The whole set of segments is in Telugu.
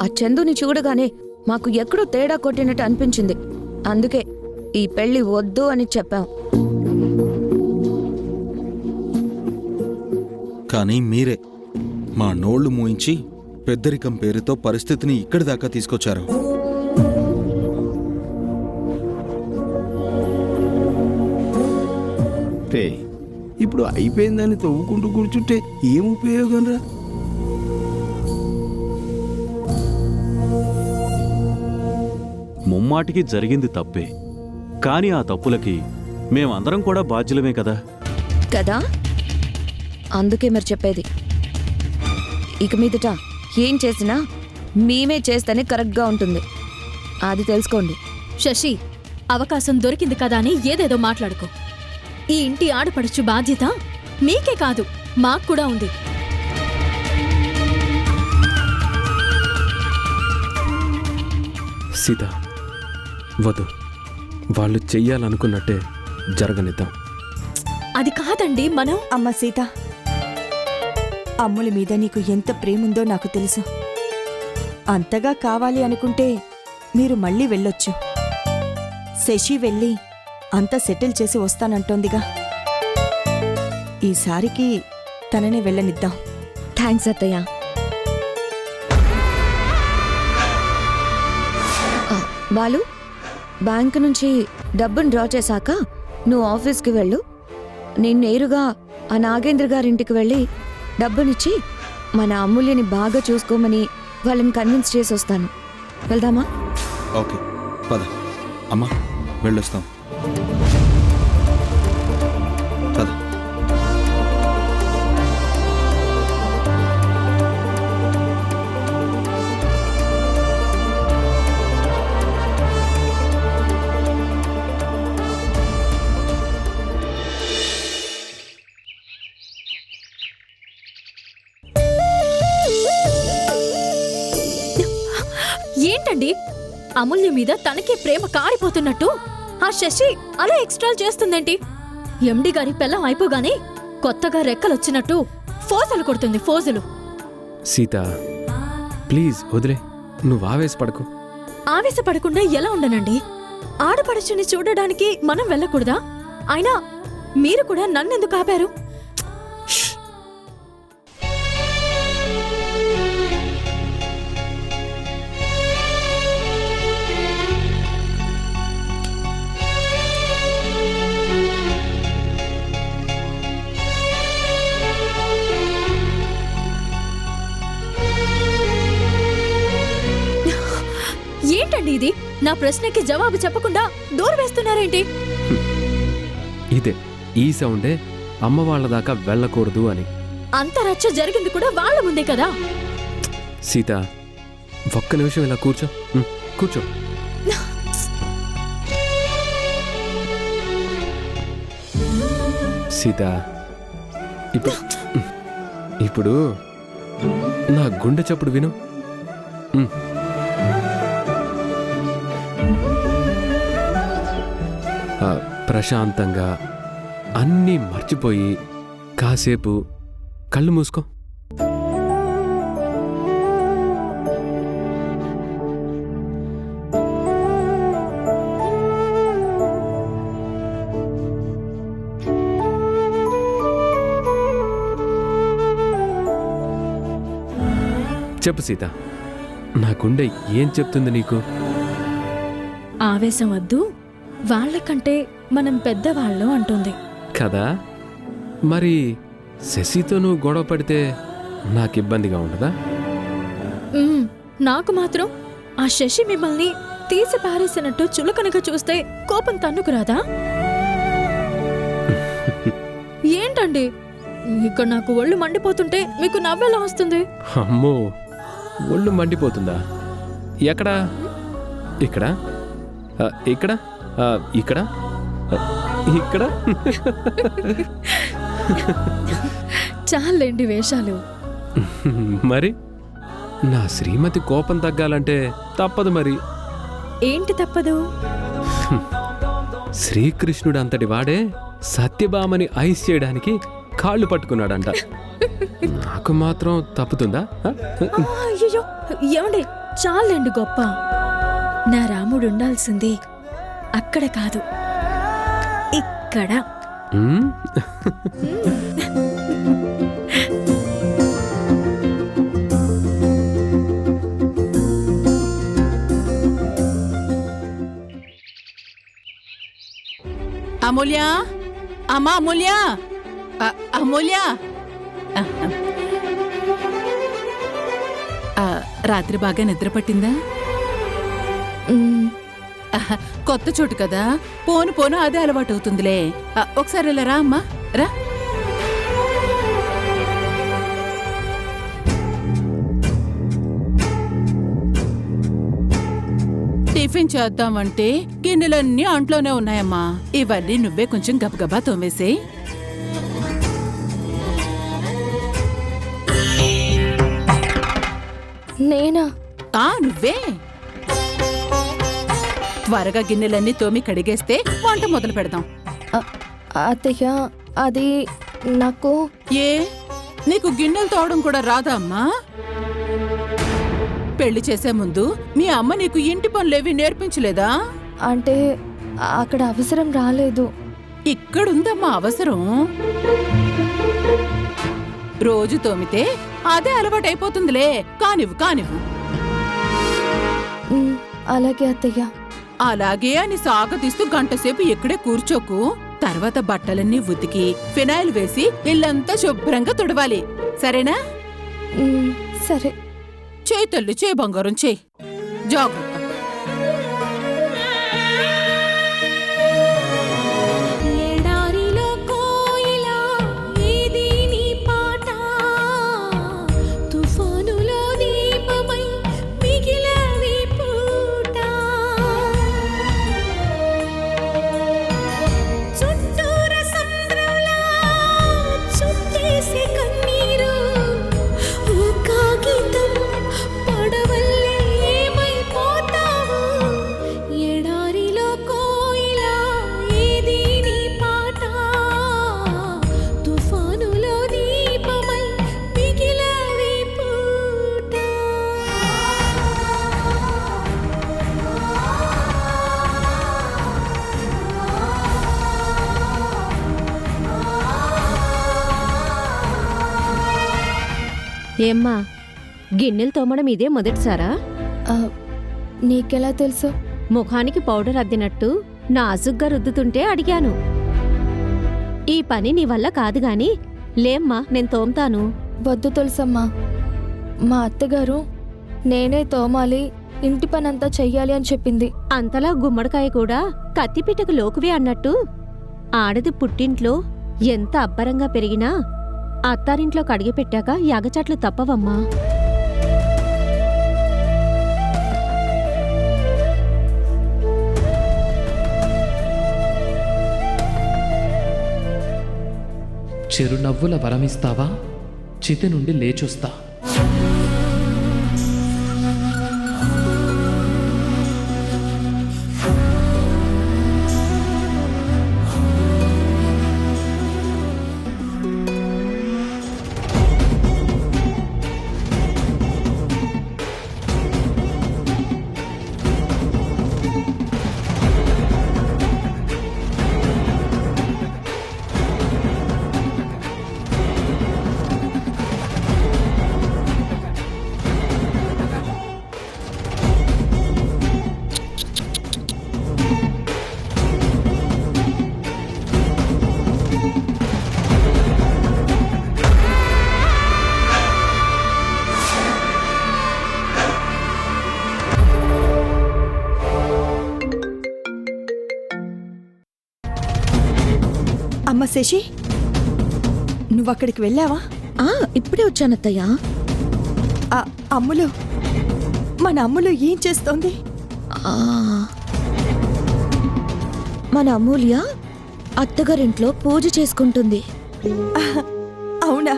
ఆ చందుని చూడగానే మాకు ఎక్కడో తేడా కొట్టినట్టు అనిపించింది. అందుకే ఈ పెళ్లి వద్దు అని చెప్పాం. కానీ మీరే మా నోళ్లు మూయించి పెద్దరికం పేరుతో పరిస్థితిని ఇక్కడి దాకా తీసుకొచ్చారు. ఇప్పుడు అయిపోయిందని తవ్వుకుంటూ కూర్చుంటే ఏం ఉపయోగం రా? ముమ్మాటికి జరిగింది తప్పే, కానీ ఆ తప్పులకి మేమందరం కూడా బాధ్యులమే కదా. కదా, అందుకే మరి చెప్పేది, ఇక మీదట ఏం చేసినా మేమే చేస్తేనే కరెక్ట్గా ఉంటుంది. అది తెలుసుకోండి. శశి, అవకాశం దొరికింది కదా అని ఏదేదో మాట్లాడుకో. ఈ ఇంటి ఆడపడుచు బాధ్యత మీకే కాదు, మాకు కూడా ఉంది. సీత, వద్దు, వాళ్ళు చెయ్యాలనుకున్నట్టే జరగనిద్దాం. అది కాదండి, మనం... అమ్మ సీత, అమ్ముల మీద నీకు ఎంత ప్రేముందో నాకు తెలుసు. అంతగా కావాలి అనుకుంటే మీరు మళ్ళీ వెళ్ళొచ్చు. శశి వెళ్ళి అంతా సెటిల్ చేసి వస్తానంటోందిగా. ఈసారికి తననే వెళ్ళనిద్దాం. థ్యాంక్స్ అత్తయ్య. బాలు, బ్యాంకు నుంచి డబ్బును డ్రా చేశాక నువ్వు ఆఫీస్కి వెళ్ళు. నేను నేరుగా ఆ నాగేంద్ర గారింటికి వెళ్ళి డబ్బునిచ్చి మన అమూల్యని బాగా చూసుకోమని వాళ్ళని కన్విన్స్ చేసి వస్తాను. వెళ్దామా? ఓకే, పద అమ్మా, వెళ్ళొస్తాం. పద. ఏంటండి, అమూల్య మీద తనకే ప్రేమ కారిపోతున్నట్టు ఆ శశి అలా ఎక్స్ట్రా చేస్తుందేంటి? ఎండి గారి పెళ్ళం అయిపోగానే కొత్తగా రెక్కలొచ్చినట్టు ఫోజులు కొడుతుంది, ఫోజులు. సీత, ప్లీజ్ వదిలే, నువ్వు ఆవేశపడకు. ఆవేశపడకుండా ఎలా ఉండనండి? ఆడపడుచుని చూడడానికి మనం వెళ్ళకూడదా? అయినా మీరు కూడా నన్నెందుకు ఆపారు? ఏంటండి ఇది? నా ప్రశ్నకి జవాబు చెప్పకుండా డోర్ వేస్తున్నారేంటి? ఇదే, ఈ సౌండే అమ్మ వాళ్ళ దాకా వెళ్ళకూడదు అని. అంత రచ్చ జరిగింది కూడా వాళ్ళ ముందే కదా. సీత, ఒక్క నిమిషం ఇలా కూర్చో. కూర్చో. సీత, ఇప్పుడు నా గుండె చప్పుడు విను. ప్రశాంతంగా అన్నీ మర్చిపోయి కాసేపు కళ్ళు మూసుకో. చెప్పు సీత, నా గుండె ఏం చెప్తుంది నీకు? ఆవేశం వద్దు, వాళ్ళకంటే మనం పెద్దవాళ్ళు అంటుంది కదా. మరి శశితో నువ్వు గొడవ పడితే నాకు ఇబ్బందిగా ఉండదా? నాకు మాత్రం ఆ శశి మిమ్మల్ని తీసి పారేసినట్టు చులకనగా చూస్తే కోపం తన్నుకురాదా? ఏంటండి, ఇక్కడ నాకు ఒళ్ళు మండిపోతుంటే మీకు నవ్వెలా వస్తుంది? అమ్మో, ఒళ్ళు మండిపోతుందా? ఎక్కడా? ఇక్కడ, ఇక్కడ, ఇక్కడ, ఇక్కడ. చాలండి వేషాలు. మరి నా శ్రీమతి కోపం తగ్గాలంటే తప్పదు. మరి ఏంటి తప్పదు? శ్రీకృష్ణుడు అంతటి వాడే సత్యభామని ఐస్ చేయడానికి కాళ్ళు పట్టుకున్నాడంట. నాకు మాత్రం తప్పుతుందా? అయ్యో ఏమండి, చాలండి గొప్ప. నా రాముడు ఉండాల్సింది అక్కడ కాదు, ఇక్కడ. ఉమ్, అమూల్య, అమ్మా అమూల్య, అమూల్య. రాత్రి బాగా నిద్ర పట్టిందా? కొత్త చోటు కదా, పోను పోను అదే అలవాటు అవుతుందిలే. ఒకసారి ఇలా రా అమ్మా, రా. టిఫిన్ చేద్దామంటే గిన్నెలన్నీ అంట్లోనే ఉన్నాయమ్మా. ఇవన్నీ నువ్వే కొంచెం గబగబా తోమేసేయ్. నేనా? నువ్వే. త్వరగా గిన్నెలన్నీ తోమి కడిగేస్తే వంట మొదలు పెడదాం. అత్తయ్య, అది నాకు. ఏ, నీకు గిన్నెలు తోవడం కూడా రాదా అమ్మా? పెళ్లి చేసే ముందు మీ అమ్మ నీకు ఇంటి పనులేవి నేర్పించలేదా? అంటే అక్కడ అవసరం రాలేదు. ఇక్కడుందమ్మా అవసరం. రోజు తోమితే అదే అలవాటైపోతుందిలే. కానివ్వు కానివ్వు. అలాగే అత్తయ్య. అలాగే అని సాగతీస్తూ గంటసేపు ఇక్కడే కూర్చోకు. తర్వాత బట్టలన్నీ ఉతికి ఫినాయిల్ వేసి ఇల్లంతా శుభ్రంగా తుడవాలి, సరేనా? సరే. చేయి తల్లి, చేయి బంగారం, చేయి. జాగ్రత్త. ఏమ్మా, గిన్నెలు తోమడం ఇదే మొదటిసారా? నీకెలా తెలుసు? ముఖానికి పౌడర్ అద్దినట్టు నాజుగ్గా రుద్దుతుంటే అడిగాను. ఈ పని నీ వల్ల కాదు గాని లేమ్మా, నేను తోమ్తాను. వద్దు తులసమ్మా, మా అత్తగారు నేనే తోమాలి, ఇంటి పనంతా చెయ్యాలి అని చెప్పింది. అంతలా గుమ్మడికాయ కూడా కత్తిపీటకు లోకువే అన్నట్టు ఆడది పుట్టింట్లో ఎంత అబ్బరంగా పెరిగినా అత్తారింట్లో కడిగిపెట్టాక యాగచాట్లు తప్పవమ్మా. చిరునవ్వుల వరమిస్తావా, చితి నుండి లేచొస్తా. అమ్మ శశి, నువ్వక్కడికి వెళ్ళావా? ఇప్పుడే వచ్చానత్తయ్యా. అమ్ములు, మన అమ్ములు ఏం చేస్తోంది? మన అమూల్య అత్తగారింట్లో పూజ చేసుకుంటుంది. అవునా?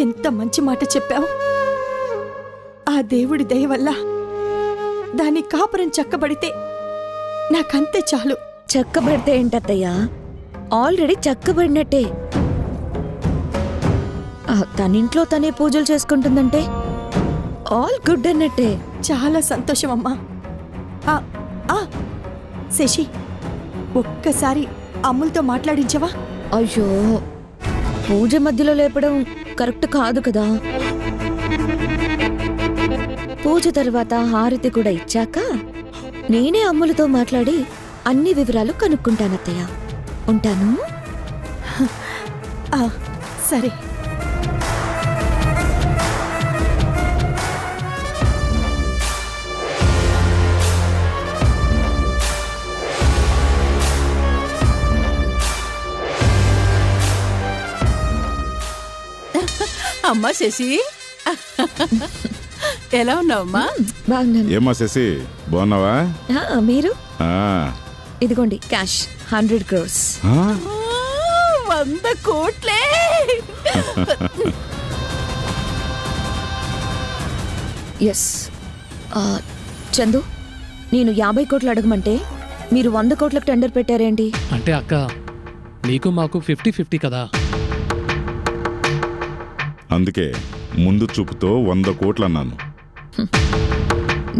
ఎంత మంచి మాట చెప్పావు. ఆ దేవుడి దయ వల్ల దాని కాపురం చక్కబడితే నాకంతే చాలు. చక్కబడితే ఏంటత్తయ్యా, ఆల్రెడీ చక్కబడినట్టే. తనింట్లో తనే పూజలు చేసుకుంటుందంటే ఆల్ గుడ్ అన్నట్టే. చాలా సంతోషం అమ్మా. ఆ, ఆ, శశి ఒక్కసారి అమ్ములతో మాట్లాడించవా? అయ్యో, పూజ మధ్యలో లేపడం కరెక్ట్ కాదు కదా. పూజ తర్వాత హారతి కూడా ఇచ్చాక నేనే అమ్ములతో మాట్లాడి అన్ని వివరాలు కనుక్కుంటానత్తయ్య. ఉంటాను. ఆ, సరే. అమ్మా శశి, ఎలా ఉన్నావమ్మా? బాగున్నాను. ఏమ్మా శశి, బాగున్నావా? మీరు? ఆ, ఇదిగోండి క్యాష్ 100 crores. ఆ? 100 కోట్లే! ఎస్. చందు, నేను 50 కోట్లు అడగమంటే మీరు 100 కోట్లకు టెండర్ పెట్టారేంటి? అంటే అక్క, నీకు మాకు 50-50 కదా. అందుకే ముందు చూపుతో 100 కోట్లు అన్నాను.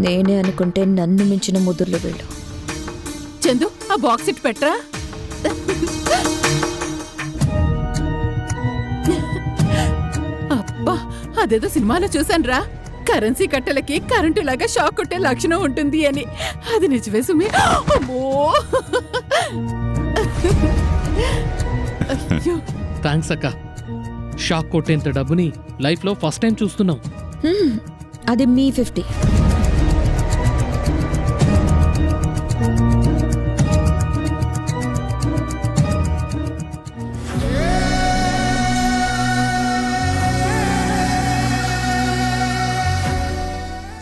నేనే అనుకుంటే నన్ను మించిన ముదుర్లు వీళ్ళు. చందు, ఆ బాక్స్ ఇటు పెట్టరా. అబ్బా, అదేదో సినిమాలో చూసానురా. కరెన్సీ కట్టలకి కరెంటు లాగా షాక్ కొట్టే లక్షణం ఉంటుంది అని. అది నిజమే సుమి. అమ్మో! అయ్యో, థ్యాంక్స్ అక్క. షాక్ కొట్టేంత డబ్బుని లైఫ్లో ఫస్ట్ టైం చూస్తున్నాం. అది మీ 50.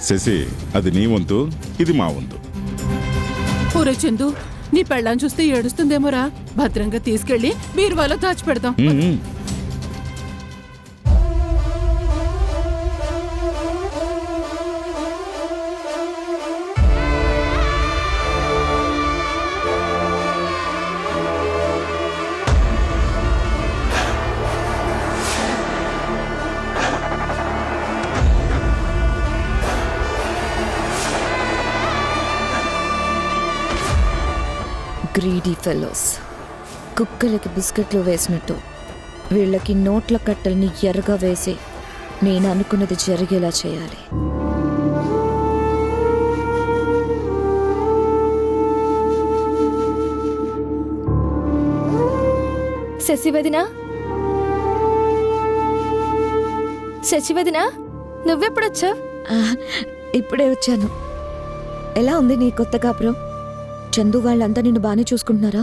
శశి, అది నీ వంతు, ఇది మా వంతు. ఊరే చందు, నీ పెళ్ళాన్ని చూస్తే ఏడుస్తుందేమోరా. భద్రంగా తీసుకెళ్లి బీరువాలో దాచిపెడదాం. ఉమ్. Greedy fellows. కుక్కలకి బిస్కెట్లు వేసినట్టు వీళ్ళకి నోట్ల కట్టల్ని ఎర్రగా వేసి నేను అనుకున్నది జరిగేలా చేయాలి. శశివదినా, శశివదినా, నువ్వెప్పుడొచ్చావు? ఇప్పుడే వచ్చాను. ఎలా ఉంది నీ కొత్త కాపురం? చందు వాళ్ళంతా నిన్ను బాగానే చూసుకుంటున్నారా?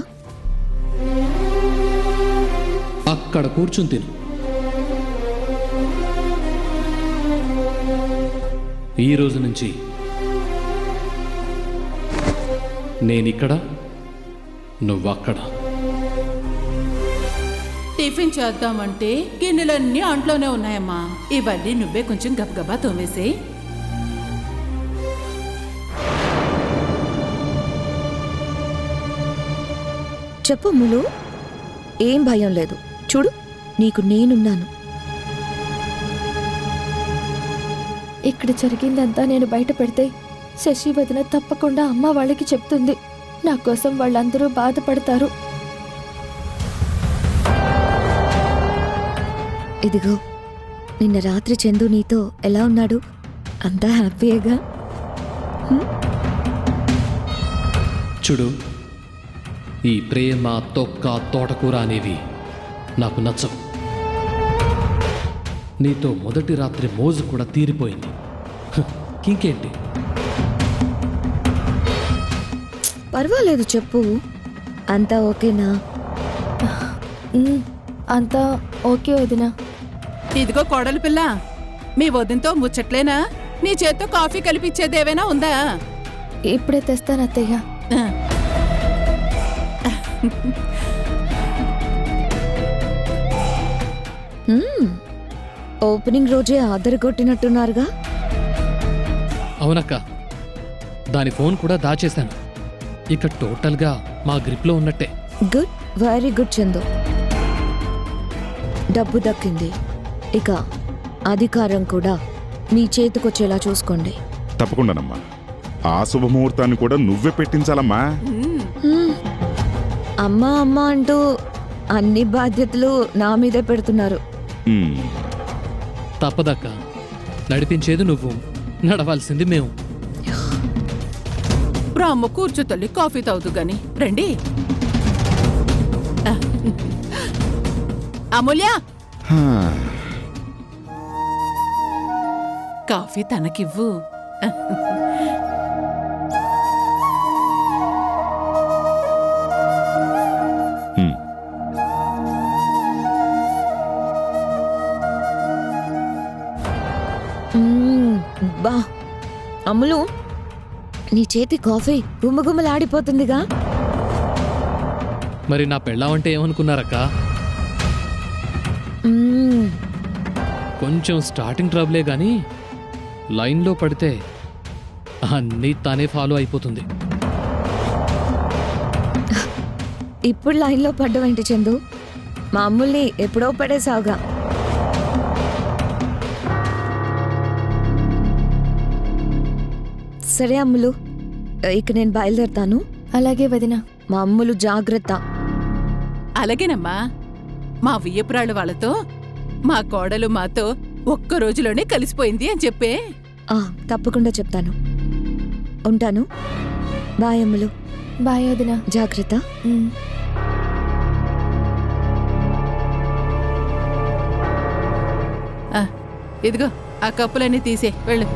అక్కడ కూర్చుని తిను. ఈ రోజు నుంచి నేనిక్కడ, నువ్వక్కడ. టిఫిన్ చేద్దామంటే గిన్నెలన్నీ అంట్లోనే ఉన్నాయమ్మా. ఇవన్నీ నువ్వే కొంచెం గబగబా తోమేసే. చెప్పు ములు, ఏం భయం లేదు. చూడు, నీకు నేనున్నాను. ఇక్కడ జరిగిందంతా నేను బయట పెడితే శశి వదిన తప్పకుండా అమ్మ వాళ్ళకి చెప్తుంది. నా కోసం వాళ్ళందరూ బాధపడతారు. ఇదిగో, నిన్న రాత్రి చందు నీతో ఎలా ఉన్నాడు? అంతా హ్యాపీగా? చూడు, ఈ ప్రేమ, తొక్క, తోటకూర అనేవి నాకు నచ్చవు. నీతో మొదటి రాత్రి మోజు కూడా తీరిపోయింది. ఇంకేంటి? పర్వాలేదు, చెప్పు. అంతా ఓకేనా? అంతా ఓకే వదినా. ఇదిగో కోడలి పిల్ల, మీ వదినతో ముచ్చట్లేనా? నీ చేత్తో కాఫీ కలిపిచ్చేదేవైనా ఉందా? ఇప్పుడే తెస్తాను అత్తయ్య. ఓపెనింగ్ రోజే ఆదర కొట్టినట్టున్నారుగా? అవునక్క, దాని ఫోన్ కూడా దాచేశాను. ఇక టోటల్గా మా గ్రిప్లో ఉన్నట్టే. Good, very good Chandu. డబ్బు దక్కింది, ఇక అధికారం కూడా మీ చేతికొచ్చేలా చూసుకోండి. తప్పకుండానమ్మా. ఆ శుభముహూర్తాన్ని కూడా నువ్వే పెట్టించాలమ్మా. అమ్మా అమ్మా అంటూ అన్ని బాధ్యతలు నా మీదే పెడుతున్నారు. ఉమ్, తప్పదక్క, నడిపించేది నువ్వు, నడవాల్సింది మేము. రామ్మ కూర్చో తల్లి, కాఫీ తాగుతూ గాని రండి. అమూల్య, హా. కాఫీ తనకివ్వు. ఉమ్, బా అమ్ములు, నీ చేతి కాఫీ గుమ్మగుమ్మలాడిపోతుందిగా. మరి నా పెళ్ళామంటే ఏమనుకున్నారక్క? మ్మ్. కొంచెం స్టార్టింగ్ ట్రబులే గాని లైన్లో పడితే అన్నీ తానే ఫాలో అయిపోతుంది. ఇప్పుడు లైన్లో పడ్డవేంటి చందు? మా అమ్ముల్ని ఎప్పుడో పడేసావుగా. సరే అమ్ములు, ఇక నేను బయలుదేరుతాను. అలాగే వదినా. మా అమ్ములు జాగ్రత్త. అలాగేనమ్మా. మా వియ్యపురాళ్ళు వాళ్ళతో మా కోడలు మాతో ఒక్క రోజులోనే కలిసిపోయింది అని చెప్పే. తప్పకుండా చెప్తాను. ఉంటాను. బాయ్ అమ్ములు. బాయ్ వదినా. జాగ్రత్త. ఇదిగో ఆ కప్పులన్నీ తీసే వెళ్ళు.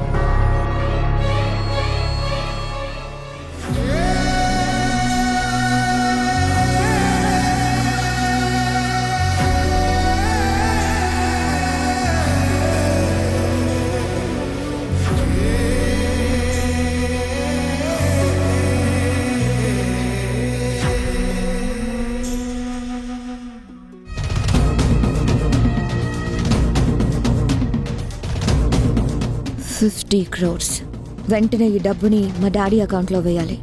$50 crores. వెంటనే ఈ డబ్బుని మా డాడీ అకౌంట్లో వేయాలి.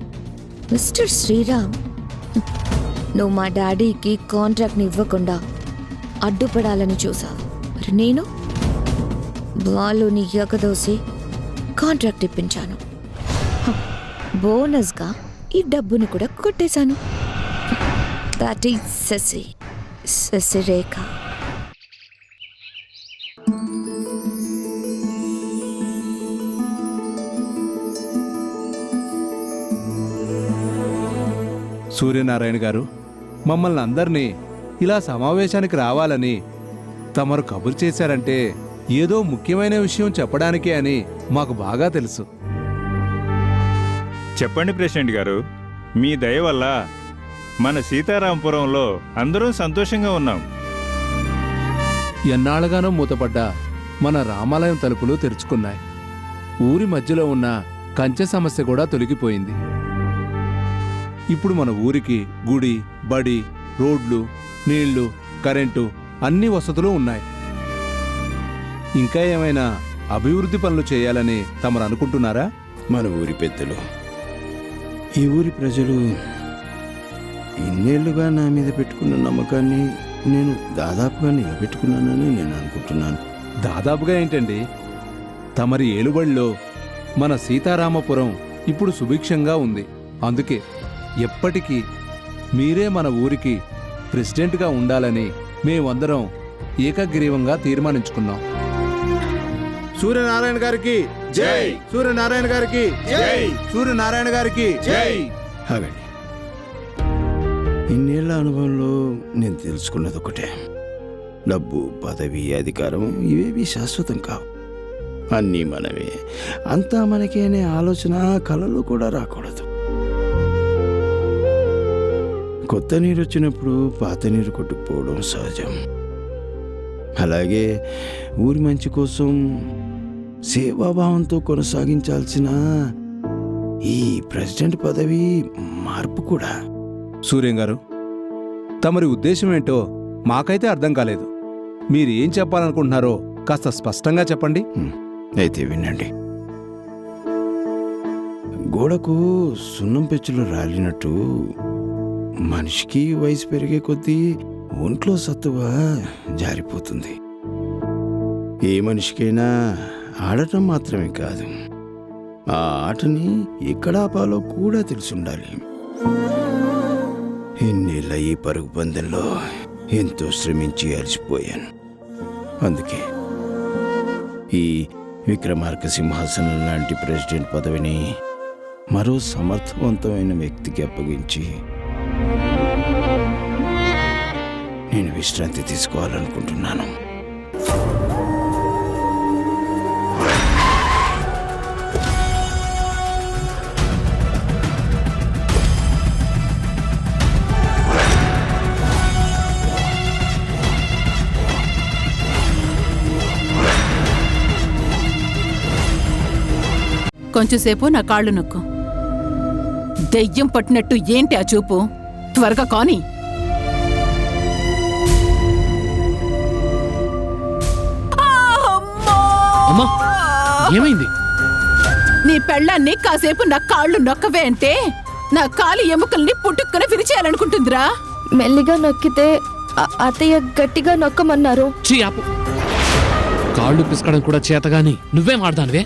మిస్టర్ శ్రీరామ్, నువ్వు మా డాడీకి కాంట్రాక్ట్ని ఇవ్వకుండా అడ్డుపడాలని చూసావు. మరి నేను వాళ్ళని ఎగదోసి కాంట్రాక్ట్ ఇప్పించాను. బోనస్గా ఈ డబ్బుని కూడా కొట్టేశాను. That is Shashirekha. సూర్యనారాయణ గారు, మమ్మల్ని అందరినీ ఇలా సమావేశానికి రావాలని తమరు కబురు చేశారంటే ఏదో ముఖ్యమైన విషయం చెప్పడానికే అని మాకు బాగా తెలుసు. చెప్పండి ప్రెసిడెంట్ గారు, మీ దయ వల్ల మన సీతారాంపురంలో అందరూ సంతోషంగా ఉన్నాం. ఎన్నాళ్ళగానో మూతపడ్డ మన రామాలయం తలుపులు తెరుచుకున్నాయి. ఊరి మధ్యలో ఉన్న కంచె సమస్య కూడా తొలగిపోయింది. ఇప్పుడు మన ఊరికి గుడి, బడి, రోడ్లు, నీళ్లు, కరెంటు అన్ని వసతులు ఉన్నాయి. ఇంకా ఏమైనా అభివృద్ధి పనులు చేయాలని తమరు అనుకుంటున్నారా? మన ఊరి పెద్దలు, ఈ ఊరి ప్రజలు ఇన్నేళ్లుగా నా మీద పెట్టుకున్న నమ్మకాన్ని నేను దాదాపుగా నిలబెట్టుకున్నానని నేను అనుకుంటున్నాను. దాదాపుగా ఏంటండి? తమరి ఏలుబడిలో మన సీతారామపురం ఇప్పుడు సుభిక్షంగా ఉంది. అందుకే ఎప్పటికీ మీరే మన ఊరికి ప్రెసిడెంట్గా ఉండాలని మేమందరం ఏకగ్రీవంగా తీర్మానించుకున్నాం. సూర్యనారాయణ గారికి జై! సూర్యనారాయణ గారికి జై! సూర్యనారాయణ గారికి జై! ఆగండి. ఇన్నేళ్ల అనుభవంలో నేను తెలుసుకున్నది ఒకటే: డబ్బు, పదవి, అధికారం ఇవేవి శాశ్వతం కావు. అన్నీ మనవే, అంతా మనకే అనే ఆలోచన కలలో కూడా రాకూడదు. కొత్త నీరు వచ్చినప్పుడు పాత నీరు కొట్టుకుపోవడం సహజం. అలాగే ఊరి మంచి కోసం సేవాభావంతో కొనసాగించాల్సిన ఈ ప్రెసిడెంట్ పదవి మార్పు కూడా. సూర్యం గారు, తమరి ఉద్దేశం ఏంటో మాకైతే అర్థం కాలేదు. మీరు ఏం చెప్పాలనుకుంటున్నారో కాస్త స్పష్టంగా చెప్పండి. అయితే వినండి. గోడకు సున్నం పెచ్చులు రాలినట్టు మనిషికి వయసు పెరిగే కొద్దీ ఒంట్లో సత్తువ జారిపోతుంది. ఏ మనిషికైనా ఆడటం మాత్రమే కాదు, ఆ ఆటని ఎక్కడ ఆపాలో కూడా తెలిసుండాలి. ఇన్నేళ్ళ ఈ పరుగు పందెంలో ఎంతో శ్రమించి అలసిపోయాను. అందుకే ఈ విక్రమార్క సింహాసనం లాంటి ప్రెసిడెంట్ పదవిని మరో సమర్థవంతమైన వ్యక్తికి అప్పగించి నేను విశ్రాంతి తీసుకోవాలనుకుంటున్నాను. కొంచెంసేపు నా కాళ్ళు నొక్కు. దెయ్యం పట్టినట్టు ఏంటి ఆ చూపు? త్వరగా కాని. అమ్మా ఏమైంది? నీ పెళ్ళాన్ని కాసేపు నా కాళ్ళు నొక్కవే అంటే నా కాలి ఎముకల్ని పుట్టుక్కున విరిచేయాలనుకుంటుందిరా. మెల్లిగా నొక్కితే అత్తయ్య గట్టిగా నొక్కమన్నారు. చీ ఆపు. కాళ్ళు పిసకడం కూడా చేతగాని నువ్వేం ఆడదానివే?